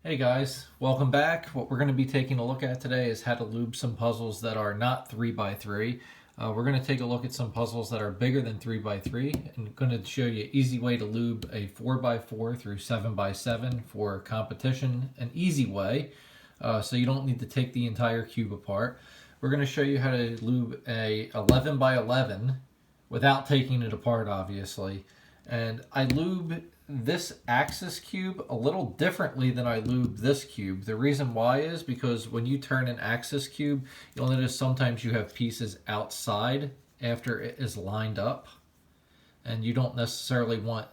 Hey guys, welcome back. What we're going to be taking a look at today is how to lube some puzzles that are not 3x3. We're going to take a look at some puzzles that are bigger than 3x3 and going to show you an easy way to lube a 4x4 through 7x7 for competition, an easy way, so you don't need to take the entire cube apart. We're going to show you how to lube a 11x11 without taking it apart, obviously. And I lube this axis cube a little differently than I lube this cube. The reason why is because when you turn an axis cube, you'll notice sometimes you have pieces outside after it is lined up. And you don't necessarily want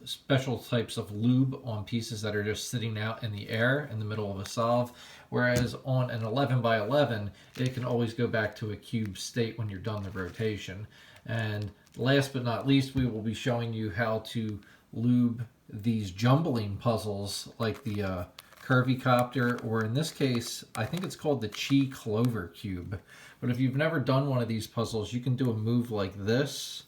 special types of lube on pieces that are just sitting out in the air in the middle of a solve. Whereas on an 11x11, it can always go back to a cube state when you're done the rotation. And last but not least, we will be showing you how to lube these jumbling puzzles like the Curvy Copter, or in this case, I think it's called the Clover cube. But if you've never done one of these puzzles, you can do a move like this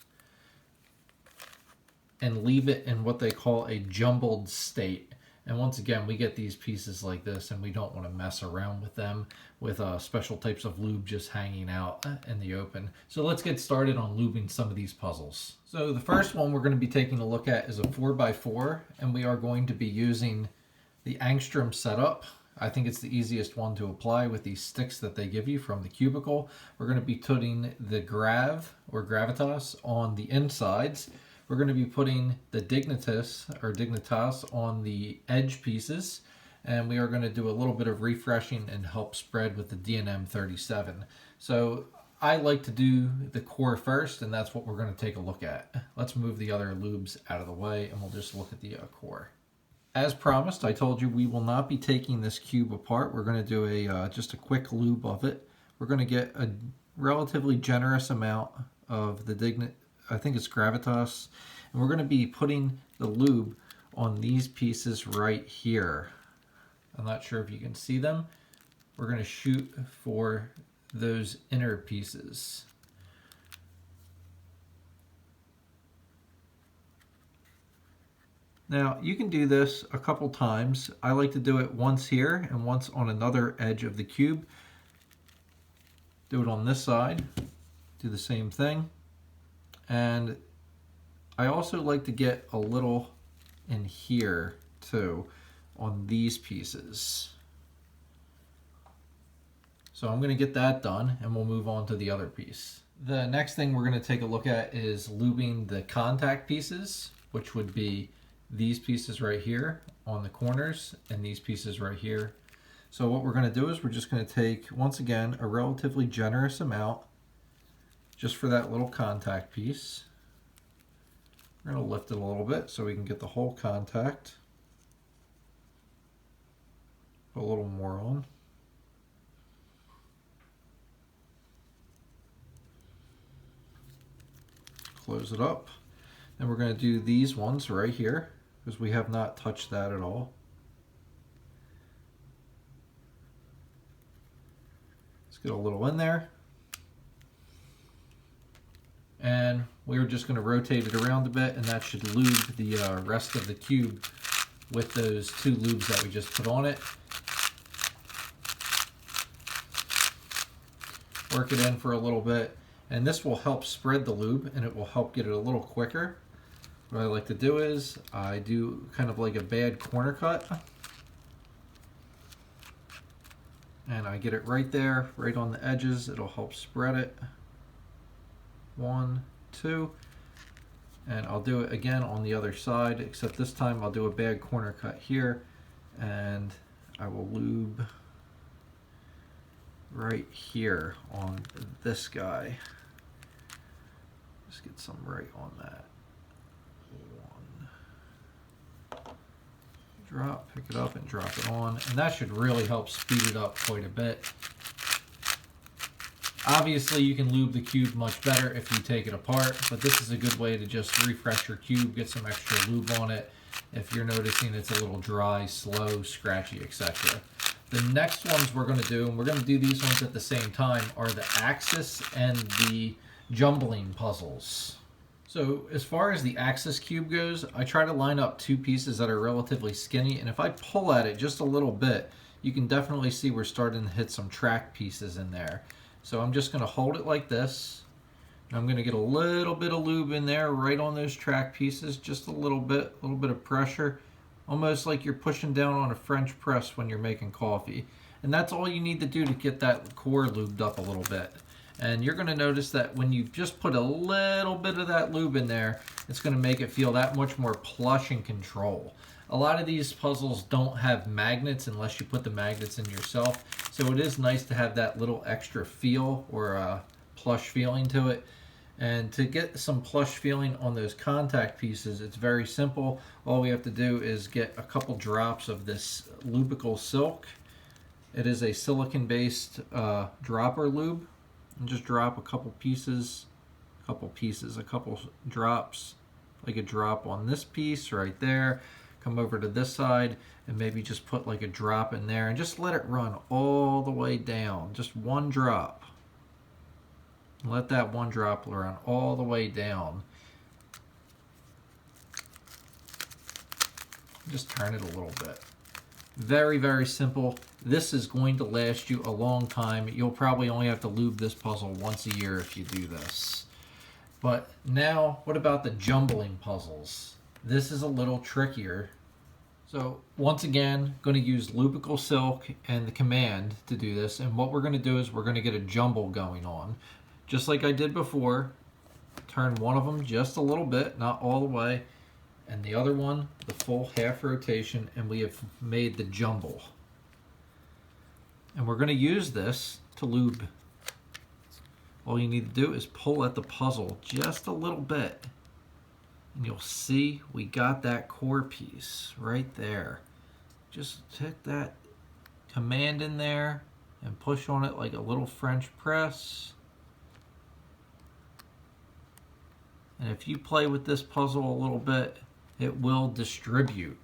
and leave it in what they call a jumbled state. And once again, we get these pieces like this and we don't want to mess around with them with special types of lube just hanging out in the open. So let's get started on lubing some of these puzzles. So the first one we're going to be taking a look at is a 4x4, and we are going to be using the angstrom setup. I think it's the easiest one to apply with these sticks that they give you from the cubicle. We're going to be putting the grav or gravitas on the insides. We're going to be putting the dignitas on the edge pieces, and we are going to do a little bit of refreshing and help spread with the DNM 37. So I like to do the core first, and that's what we're going to take a look at. Let's move the other lubes out of the way, and we'll just look at the core. As promised, I told you we will not be taking this cube apart. We're going to do just a quick lube of it. We're going to get a relatively generous amount of the I think it's gravitas, and we're going to be putting the lube on these pieces right here. I'm not sure if you can see them. We're going to shoot for those inner pieces. Now you can do this a couple times. I like to do it once here and once on another edge of the cube. Do it on this side, do the same thing. And I also like to get a little in here too on these pieces. So I'm going to get that done and we'll move on to the other piece. The next thing we're going to take a look at is lubing the contact pieces, which would be these pieces right here on the corners and these pieces right here. So what we're going to do is we're just going to take, once again, a relatively generous amount just for that little contact piece. We're going to lift it a little bit so we can get the whole contact. Put a little more on. Close it up. Then we're going to do these ones right here because we have not touched that at all. Let's get a little in there. And we're just going to rotate it around a bit, and that should lube the rest of the cube with those two lubes that we just put on it. Work it in for a little bit, and this will help spread the lube and it will help get it a little quicker. What I like to do is I do kind of like a bad corner cut, and I get it right there, right on the edges. It'll help spread it. 1, 2, and I'll do it again on the other side, except this time I'll do a bad corner cut here, and I will lube right here on this guy. Just get some right on that. 1, drop, pick it up and drop it on, and that should really help speed it up quite a bit. Obviously, you can lube the cube much better if you take it apart, but this is a good way to just refresh your cube, get some extra lube on it if you're noticing it's a little dry, slow, scratchy, etc. The next ones we're going to do, and we're going to do these ones at the same time, are the axis and the jumbling puzzles. So as far as the axis cube goes, I try to line up two pieces that are relatively skinny, and if I pull at it just a little bit, you can definitely see we're starting to hit some track pieces in there. So I'm just going to hold it like this. I'm going to get a little bit of lube in there right on those track pieces, just a little bit of pressure, almost like you're pushing down on a French press when you're making coffee. And that's all you need to do to get that core lubed up a little bit. And you're going to notice that when you just put a little bit of that lube in there, it's going to make it feel that much more plush and control. A lot of these puzzles don't have magnets unless you put the magnets in yourself. So it is nice to have that little extra feel or plush feeling to it. And to get some plush feeling on those contact pieces, it's very simple. All we have to do is get a couple drops of this Lubical Silk. It is a silicon-based dropper lube. And just drop a couple drops, like a drop on this piece right there. Come over to this side and maybe just put like a drop in there and just let it run all the way down. Just one drop. Let that one drop run all the way down. Just turn it a little bit. Very, very simple. This is going to last you a long time. You'll probably only have to lube this puzzle once a year if you do this. But now, what about the jumbling puzzles? This is a little trickier. So once again, going to use Lubical Silk and the command to do this. And what we're going to do is we're going to get a jumble going on. Just like I did before, turn one of them just a little bit, not all the way, and the other one the full half rotation, and we have made the jumble. And we're going to use this to lube. All you need to do is pull at the puzzle just a little bit, and you'll see we got that core piece right there. Just take that command in there and push on it like a little French press. And if you play with this puzzle a little bit, it will distribute.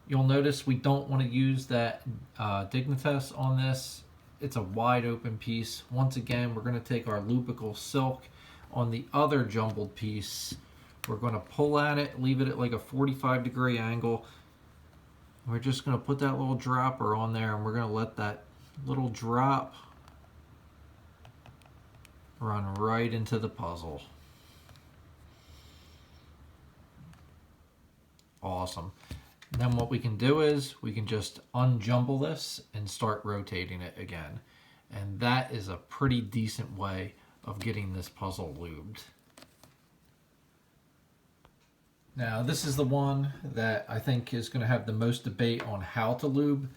You'll notice we don't want to use that Dignitas on this. It's a wide open piece. Once again, we're going to take our Lubical Silk on the other jumbled piece. We're going to pull at it, leave it at like a 45-degree angle. We're just going to put that little dropper on there, and we're going to let that little drop run right into the puzzle. Awesome. And then what we can do is we can just unjumble this and start rotating it again. And that is a pretty decent way of getting this puzzle lubed. Now this is the one that I think is going to have the most debate on how to lube,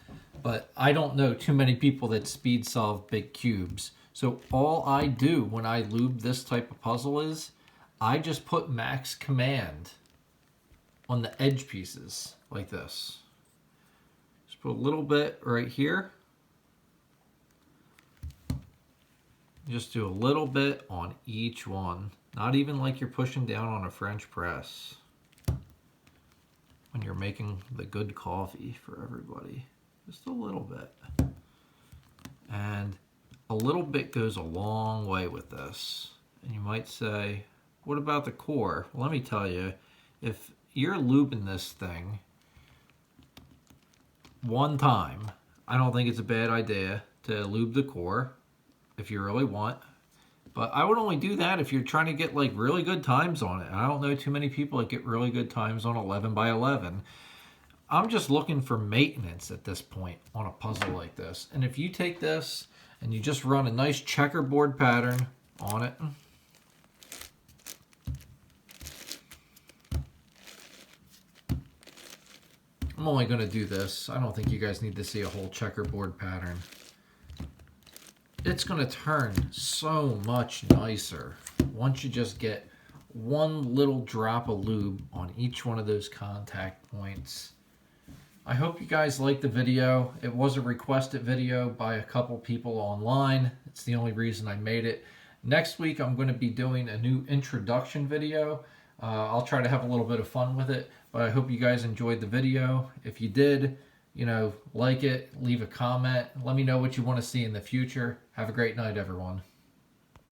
but I don't know too many people that speed solve big cubes. So all I do when I lube this type of puzzle is I just put max command on the edge pieces like this. Just put a little bit right here. Just do a little bit on each one. Not even like you're pushing down on a French press when you're making the good coffee for everybody. Just a little bit. And a little bit goes a long way with this. And you might say, what about the core? Well, let me tell you, if you're lubing this thing one time, I don't think it's a bad idea to lube the core if you really want. But I would only do that if you're trying to get like really good times on it. And I don't know too many people that get really good times on 11 by 11. I'm just looking for maintenance at this point on a puzzle like this. And if you take this and you just run a nice checkerboard pattern on it, I'm only going to do this. I don't think you guys need to see a whole checkerboard pattern. It's going to turn so much nicer once you just get one little drop of lube on each one of those contact points. I hope you guys liked the video. It was a requested video by a couple people online. It's the only reason I made it. Next week I'm going to be doing a new introduction video. I'll try to have a little bit of fun with it, but I hope you guys enjoyed the video. If you did, like it, leave a comment. Let me know what you want to see in the future. Have a great night, everyone.